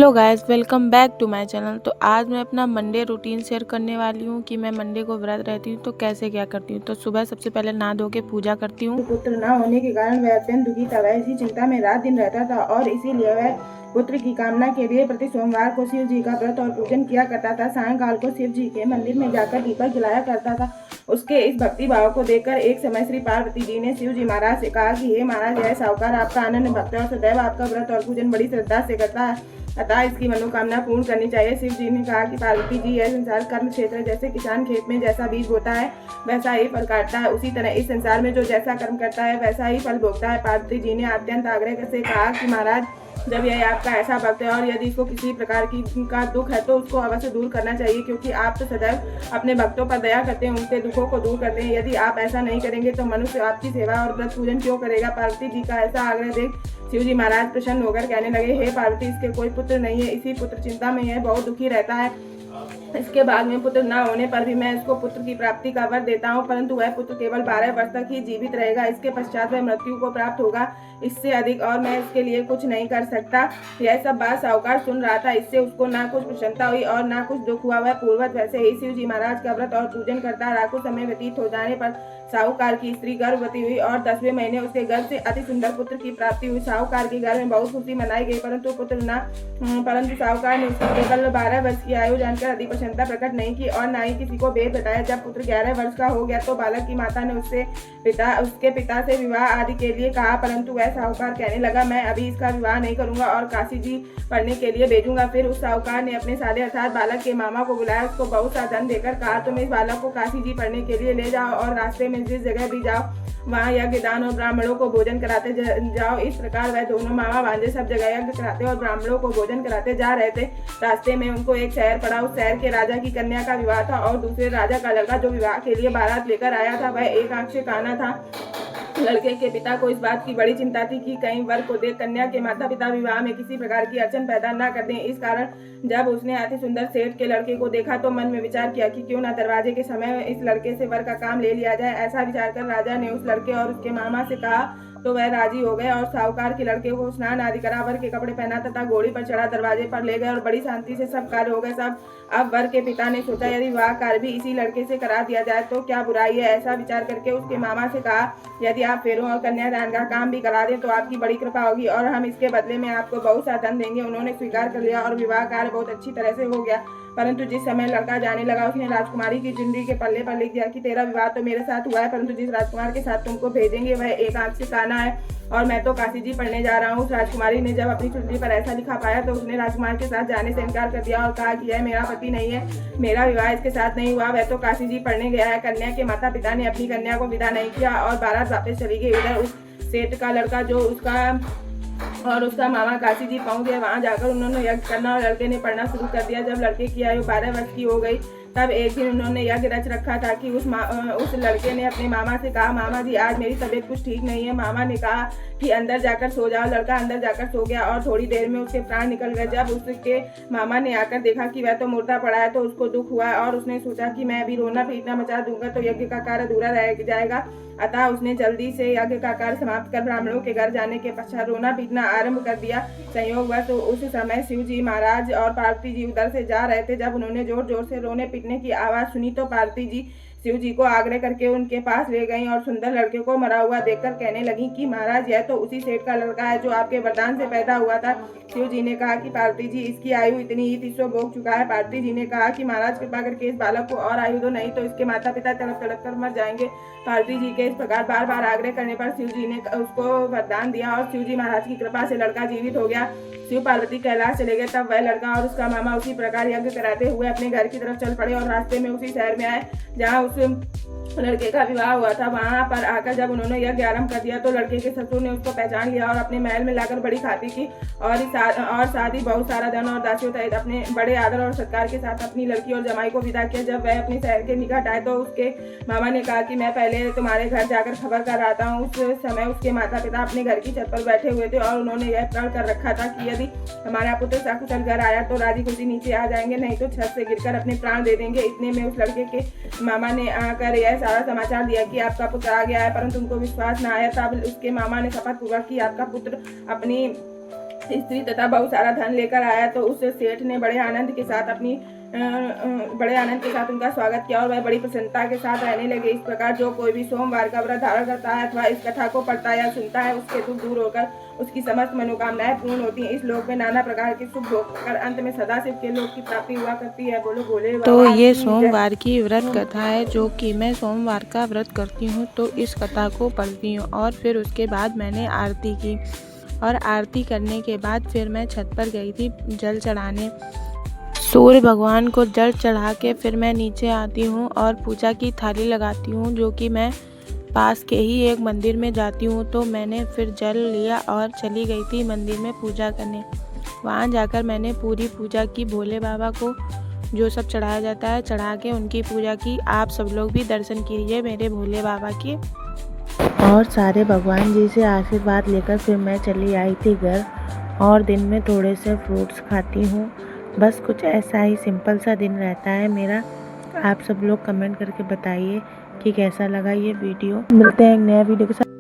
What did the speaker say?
Hello guys, welcome back to my channel. तो आज मैं अपना मंडे रूटीन शेयर करने वाली हूँ कि मैं मंडे को व्रत रहती हूँ तो कैसे क्या करती हूँ। तो सुबह सबसे पहले नहा धो के पूजा करती हूँ। पुत्र न होने के कारण वह अत्यंत दुखी था। वह इसी चिंता में रात दिन रहता था और इसीलिए वह पुत्र की कामना के लिए प्रति सोमवार को शिव जी का व्रत और पूजन किया करता था। सायंकाल को शिव जी के मंदिर में जाकर दीपक जलाया करता था। उसके इस भक्ति भाव को देखकर एक समय श्री पार्वती जी ने शिव जी महाराज से कहा कि हे महाराज, यह साहूकार आपका आनंद भक्त है और सदैव आपका व्रत और पूजन बड़ी श्रद्धा से करता है, अतः इसकी मनोकामना पूर्ण करनी चाहिए। शिव जी ने कहा कि पार्वती जी, यह संसार कर्म क्षेत्र, जैसे किसान खेत में जैसा बीज बोता है वैसा ही फल काटता है, उसी तरह इस संसार में जो जैसा कर्म करता है वैसा ही फल भोगता है। पार्वती जी ने अत्यंत आग्रह से कहा कि महाराज, जब यह आपका ऐसा भक्त है और यदि इसको किसी प्रकार का दुख है तो उसको अवश्य दूर करना चाहिए, क्योंकि आप तो सदैव अपने भक्तों पर दया करते हैं, उनके दुखों को दूर करते हैं। यदि आप ऐसा नहीं करेंगे तो मनुष्य आपकी सेवा और व्रत पूजन क्यों करेगा। पार्वती जी का ऐसा आग्रह देख शिव जी महाराज प्रसन्न होकर कहने लगे, हे पार्वती, इसके कोई पुत्र नहीं है, इसी पुत्र चिंता में यह बहुत दुखी रहता है। इसके बाद में पुत्र न होने पर भी मैं इसको पुत्र की प्राप्ति का वर देता हूँ, परंतु वह पुत्र केवल 12 वर्ष तक ही जीवित रहेगा। इसके पश्चात वह मृत्यु को प्राप्त होगा, इससे अधिक और मैं इसके लिए कुछ नहीं कर सकता। यह सब बात साहूकार सुन रहा था। इससे उसको ना कुछ प्रसन्नता हुई और ना कुछ दुख हुआ। वह पूर्ववत वैसे ही शिव जी महाराज का व्रत और पूजन करता रहा। कुछ समय व्यतीत हो जाने पर साहूकार की स्त्री गर्भवती हुई और 10वें महीने उसके गर्भ से अति सुंदर पुत्र की प्राप्ति हुई। साहूकार के घर में बहुत खुशी मनाई गई, परंतु साहूकार ने उसकी केवल 12 वर्ष की आयु जानकर अधिक प्रसन्नता प्रकट नहीं की और न ही किसी को भेद बताया। जब पुत्र 11 वर्ष का हो गया तो बालक की माता ने उसके पिता से विवाह आदि के लिए कहा, परंतु वह साहूकार कहने लगा, मैं अभी इसका विवाह नहीं करूंगा और काशी जी पढ़ने के लिए भेजूंगा। फिर उस साहूकार ने अपने साले अर्थात बालक के मामा को बुलाया, उसको बहुत सा धन देकर कहा, तुम इस बालक को काशी जी पढ़ने के लिए ले जाओ और रास्ते में जिस जगह भी जाओ वहाँ यज्ञ दान और ब्राह्मणों को भोजन कराते जाओ। इस प्रकार वह दोनों मामा भांजे सब जगह यज्ञ कराते और ब्राह्मणों को भोजन कराते जा रहे थे। रास्ते में उनको एक शहर पड़ा। उस शहर के राजा की कन्या का विवाह था और दूसरे राजा का लड़का जो विवाह के लिए बारात लेकर आया था वह एक आंख से काना था। लड़के के पिता को इस बात की बड़ी चिंता थी कि कहीं वर को देख कन्या के माता पिता विवाह में किसी प्रकार की अड़चन पैदा न कर दें। इस कारण जब उसने अति सुंदर सेठ के लड़के को देखा तो मन में विचार किया कि क्यों न दरवाजे के समय इस लड़के से वर का काम ले लिया जाए। ऐसा विचार कर राजा ने उस लड़के और उसके मामा से कहा तो वह राजी हो गए और साहूकार के लड़के को स्नान आदि करा, वर के कपड़े पहना तथा घोड़ी पर चढ़ा दरवाजे पर ले गए और बड़ी शांति से सब कार्य हो गए। सब अब वर के पिता ने सोचा, यदि विवाह कार्य भी इसी लड़के से करा दिया जाए तो क्या बुराई है। ऐसा विचार करके उसके मामा से कहा, यदि आप फेरों और कन्यादान का काम भी करा दें तो आपकी बड़ी कृपा होगी और हम इसके बदले में आपको बहुत सा धन देंगे। उन्होंने स्वीकार कर लिया और विवाह कार्य बहुत अच्छी तरह से हो गया। परंतु जिस समय लड़का जाने लगा उसने राजकुमारी की चुनरी के पल्ले पर लिख दिया कि तेरा विवाह तो मेरे साथ हुआ है, परंतु जिस राजकुमार के साथ तुमको भेजेंगे वह एक आंख से काना है और मैं तो काशी जी पढ़ने जा रहा हूँ। उस राजकुमारी ने जब अपनी चुनरी पर ऐसा लिखा पाया तो उसने राजकुमार के साथ जाने से इनकार कर दिया और कहा कि यह मेरा पति नहीं है, मेरा विवाह इसके साथ नहीं हुआ, वह तो काशी जी पढ़ने गया है। कन्या के माता पिता ने अपनी कन्या को विदा नहीं किया और बारात वापस चली गई। उधर उस सेठ का लड़का जो उसका मामा काशी जी पहुंच गए। वहां जाकर उन्होंने यज्ञ करना और लड़के ने पढ़ना शुरू कर दिया। जब लड़के की आयु 12 वर्ष की हो गई तब एक दिन उन्होंने यज्ञ रच रखा था कि उस लड़के ने अपने मामा से कहा, मामा जी आज मेरी तबीयत कुछ ठीक नहीं है। मामा ने कहा कि अंदर जाकर सो जाओ। लड़का अंदर जाकर सो गया और थोड़ी देर में उसके प्राण निकल गए। जब उसके मामा ने आकर देखा कि वह तो मुर्दा पड़ा है तो उसको दुख हुआ और उसने सोचा कि मैं अभी रोना पीटना मचा दूंगा तो यज्ञ का कार्य अधूरा रह जाएगा। अतः उसने जल्दी से यज्ञ का कार्य समाप्त कर ब्राह्मणों के घर जाने के पश्चात रोना पीटना आरंभ कर दिया। संयोग हुआ तो उस समय शिव जी महाराज और पार्वती जी उधर से जा रहे थे। जब उन्होंने जोर जोर से रोने पीटने की आवाज सुनी तो पार्वती जी शिव जी को आग्रह करके उनके पास ले गईं और सुंदर लड़के को मरा हुआ देखकर कहने लगी कि महाराज, यह तो उसी सेठ का लड़का है जो आपके वरदान से पैदा हुआ था। शिव जी ने कहा कि पार्वती जी, इसकी आयु इतनी ही 300 भोग चुका है। पार्वती जी ने कहा कि महाराज कृपा करके इस बालक को और आयु दो, नहीं तो इसके माता पिता तड़प तड़प कर मर जाएंगे। पार्वती जी के इस प्रकार बार बार आग्रह करने पर शिव जी ने उसको वरदान दिया और शिव जी महाराज की कृपा से लड़का जीवित हो गया। शिव पार्वती कैलाश चले गए। तब वह लड़का और उसका मामा उसी प्रकार यज्ञ कराते हुए अपने घर की तरफ चल पड़े और रास्ते में उसी शहर में आए जहाँ उस लड़के का विवाह हुआ था। वहां पर आकर जब उन्होंने यज्ञ आरंभ कर दिया तो लड़के के ससुर ने उसको पहचान लिया और अपने महल में लाकर बड़ी खाती की और साथ ही बहुत सारा धन और दासियों सहित अपने बड़े आदर और सत्कार के साथ अपनी लड़की और जमाई को विदा किया। जब वह अपने शहर के निकट आए तो उसके मामा ने कहा कि मैं पहले तुम्हारे घर जाकर खबर कर आता हूँ। उस समय उसके माता पिता अपने घर की छत पर बैठे हुए थे और उन्होंने यह प्रण कर रखा था कि यदि हमारा पुत्र सकुशल घर आया तो राजी खुशी नीचे आ जाएंगे, नहीं तो छत से गिरकर अपने प्राण दे देंगे। इतने में उस लड़के के मामा ने आकर यह सारा समाचार दिया कि आपका पुत्र आ गया है, परंतु उनको विश्वास न आया। तब उसके मामा ने शपथ पूर्वक कि आपका पुत्र अपनी स्त्री तथा बहुत सारा धन लेकर आया। तो उस सेठ ने बड़े आनंद के साथ उनका स्वागत किया और वह बड़ी प्रसन्नता के साथ रहने लगे। इस प्रकार जो कोई भी सोमवार का व्रत धारण करता है अथवा इस कथा को पढ़ता या सुनता है, उसके दुख दूर होकर उसकी समस्त मनोकामनाएं पूर्ण होती हैं। इस लोक में नाना प्रकार के सुख भोग कर अंत में सदाशिव के लोक की प्राप्ति हुआ करती है। बोलो भोले बाबा तो ये की जय। सोमवार की व्रत कथा है, जो कि मैं सोमवार का व्रत करती हूँ तो इस कथा को पढ़ती हूँ और फिर उसके बाद मैंने आरती की और आरती करने के बाद फिर मैं छत पर गई थी जल चढ़ाने। सूर्य भगवान को जल चढ़ा के फिर मैं नीचे आती हूँ और पूजा की थाली लगाती हूँ, जो कि मैं पास के ही एक मंदिर में जाती हूँ। तो मैंने फिर जल लिया और चली गई थी मंदिर में पूजा करने। वहाँ जाकर मैंने पूरी पूजा की, भोले बाबा को जो सब चढ़ाया जाता है चढ़ा के उनकी पूजा की। आप सब लोग भी दर्शन कीजिए मेरे भोले बाबा के। और सारे भगवान जी से आशीर्वाद लेकर फिर मैं चली आई थी घर और दिन में थोड़े से फ्रूट्स खाती हूँ। बस कुछ ऐसा ही सिंपल सा दिन रहता है मेरा। आप सब लोग कमेंट करके बताइए कि कैसा लगा ये वीडियो। मिलते हैं एक नया वीडियो के साथ।